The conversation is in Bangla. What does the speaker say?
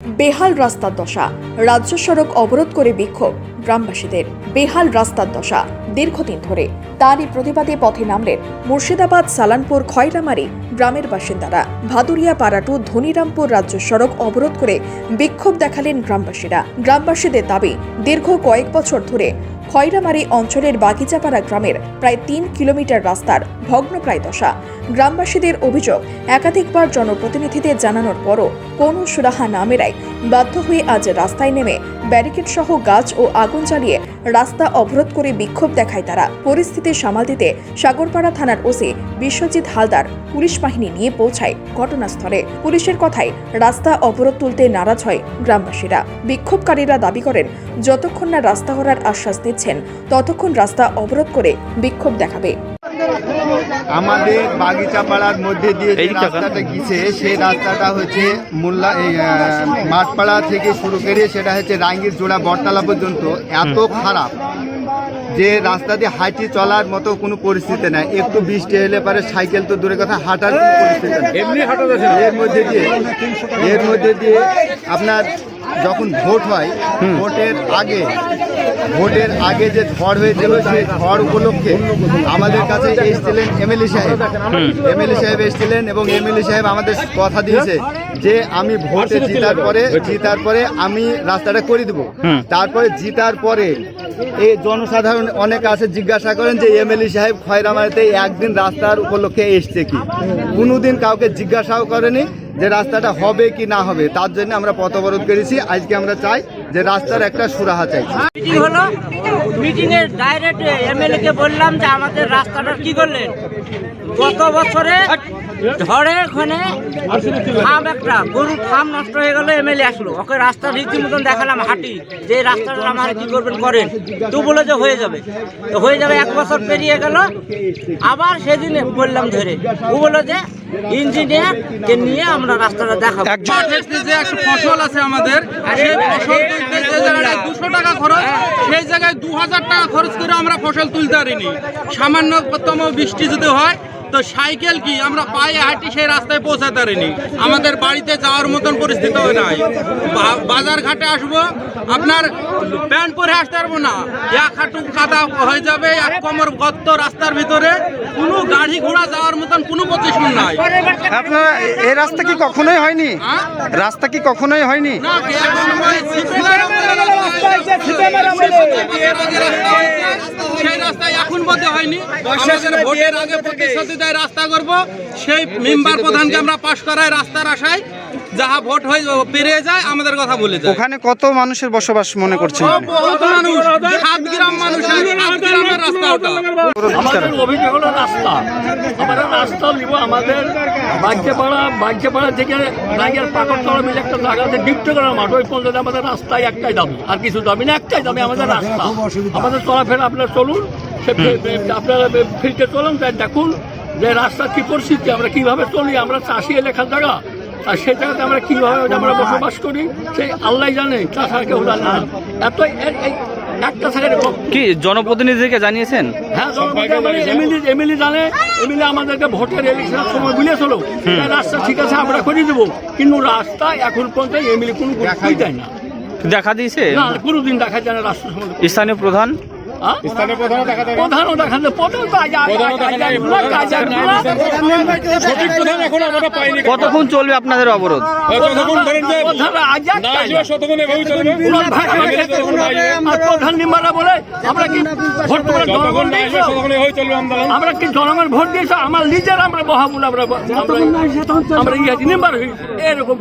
বেহাল রাস্তার দশা, রাজ্য সড়ক অবরোধ করে বিক্ষোভ গ্রামবাসীদের। বেহাল রাস্তার দশা দীর্ঘদিন ধরে, তারই প্রতিবাদে পথে নামলেন মুর্শিদাবাদ সালানপুর খয়রামারি গ্রামের বাসিন্দারা। ভাদুরিয়া পাড়াটু ধনিরামপুর রাজ্য সড়ক অবরোধ করে বিক্ষোভ দেখালেন গ্রামবাসীরা। গ্রামবাসীদের দাবি, দীর্ঘ কয়েক বছর ধরে খয়রামারি অঞ্চলের বাগিচাপাড়া গ্রামের প্রায় ৩ কিলোমিটার রাস্তার ভগ্নপ্রায় দশা। গ্রামবাসীদের অভিযোগ, একাধিকবার জনপ্রতিনিধিদের জানানোর পরও কোনো সুরাহা না মেলায় বাধ্য হয়ে আজ রাস্তায় নেমে ব্যারিকেড সহ গাছ ও আগুন জ্বালিয়ে রাস্তা অবরোধ করে বিক্ষোভ দেখায় তারা। পরিস্থিতি সামাল দিতে সাগরপাড়া থানার ওসি বিশ্বজিৎ হালদার পুলিশ বাহিনী নিয়ে পৌঁছায় ঘটনাস্থলে। পুলিশের কথায় রাস্তা অবরোধ তুলতে নারাজ হয় গ্রামবাসীরা। বিক্ষোভকারীরা দাবি করেন, যতক্ষণ না রাস্তা করার আশ্বাস দিচ্ছেন ততক্ষণ রাস্তা অবরোধ করে বিক্ষোভ দেখাবে। আমাদের বাগিচাপাড়ার মধ্যে দিয়ে যে রাস্তাটা গিয়েছে সেই রাস্তাটা হচ্ছে মাঠপাড়া থেকে শুরু করে সেটা হচ্ছে রাঙ্গির জোড়া বটতলা পর্যন্ত এত খারাপ যে রাস্তা দিয়ে হাঁটি চলার মতো কোনো পরিস্থিতি নাই। একটু বৃষ্টি এলে পরে সাইকেল তো দূরে কথা, হাঁটার কোনো পরিস্থিতি নেই। এর মধ্যে দিয়ে আপনার যখন ভোট হয়, ভোটের আগে যে ঝড় হয়েছিল সেই ঝড় উপলক্ষে আমাদের কাছে এসেছিলেন এমএলএ সাহেব এসেছিলেন এবং এমএলএ সাহেব আমাদের কথা দিয়েছে যে আমি ভোটে জিতার পরে আমি রাস্তাটা করে দেবো। তারপরে জিতার পরে এই জনসাধারণ অনেকে আছে জিজ্ঞাসা করেন যে এমএলএ সাহেব খয়রামারিতে একদিন রাস্তার উপলক্ষে এসছে কি? কোনোদিন কাউকে জিজ্ঞাসাও করেনি যে রাস্তাটা হবে কি না হবে। তার জন্য আমরা পথ অবরোধ করেছি। আজকে আমরা চাই যে রাস্তার একটা সুরাহা চাইছি। মিটিং হলো, মিটিংয়ে ডাইরেক্ট এমএলএ কে বললাম যে আমাদের রাস্তাটা কি করলেন। গত বছরে ঝড়ে ওখানে একটা গরুর ফার্ম নষ্ট হয়ে গেল, এমএলএ আসলো, ওকে রাস্তা রীতিমতন দেখালাম হাঁটি যে রাস্তাটা আমার কি করবেন করেন, তো বলে যে হয়ে যাবে, তো হয়ে যাবে। 1 বছর পেরিয়ে গেল, আবার সেদিন বললাম ধরে, ও বললো যে ইঞ্জিনিয়ার কে নিয়ে আমরা রাস্তাটা দেখাবো। যে একটা ফসল আছে আমাদের, সেই ফসল তুলতে যে জায়গায় 200 টাকা খরচ, সেই জায়গায় 2000 টাকা খরচ করে আমরা ফসল তুলতে পারিনি। সামান্যতম বৃষ্টি যদি হয় তো সাইকেল কি আমরা পায়ে হাঁটি সেই রাস্তায় পৌঁছাতে পারিনি। আমাদের বাড়িতে যাওয়ার মতন পরিস্থিতি নাই। বাজার ঘাটে আসবো, আপনার প্যান্ট পরে আসতে পারবো না, 1 হাঁটু কাদা হয়ে যাবে, 1 কোমর গর্ত রাস্তার ভিতরে। কোনো গাড়ি ঘোড়া যাওয়ার মতন কোনো পজিশন নাই। আপনার এই রাস্তা কি কখনোই হয়নি? রাস্তা কি কখনোই হয়নি? সেই রাস্তায় এখন মধ্যে হয়নি। আমাদের ভোটের আগে প্রতিশ্রুতি দেয় রাস্তা করব, সেই মেম্বার প্রধানকে আমরা পাশ করায় রাস্তার আশায় যাহা ভোট হয়ে পেরিয়ে যায় আমাদের কথা বলে যায়। ওখানে কত মানুষের বসবাস মনে করছেন? বহুত মানুষ, 7 গ্রাম মানুষ, 7 গ্রামের রাস্তা ওটা। আমাদের অভিযোগ হলো রাস্তা। আমরা রাস্তা নিব আমাদের বাগিচাপাড়া থেকে রাঙ্গের পাকড়তলা মিলে একটা জায়গা আছে, ডিপটগড়ার মাঠ, ওই পর্যন্ত আমাদের রাস্তায় একটাই দাবি, আর কিছু দাবি না, একটাই দাবি আমাদের রাস্তা। আমাদের চলাফেরা আপনারা চলুন, আপনারা ফিরতে চলুন, তাই দেখুন যে রাস্তা কি পরিস্থিতি, আমরা কিভাবে চলি। আমরা চাষি এলাকার জায়গা, আর সেই জায়গাতে আমরা কিভাবে আমরা বসবাস করি সেই আল্লাহ জানে, তাছাড়া কেউ জানে না। এত একটা থেকে কি জনপ্রতিনিধিকে জানিয়েছেন? হ্যাঁ, এমএলএ জানে। এমএলএ আমাদেরকে ভোটের ইলেকশনের সময় বলেছিল রাস্তা ঠিক আছে আমরা করে দেবো, কিন্তু রাস্তা এখন পর্যন্ত এমএলএ কোনো গুরুত্বই দেয় না। দেখা দিয়েছে না, কোনোদিন দেখা যায় না রাস্তা সম্বন্ধে। স্থানীয় প্রধান কতক্ষণ চলবে আপনাদের অবরোধ? প্রধান নিম্বারা বলে আমরা কি জনগণ ভোট দিয়েছে, আমার নিজের আমরা বহাবুল আমরা নিম্বার হই এরকম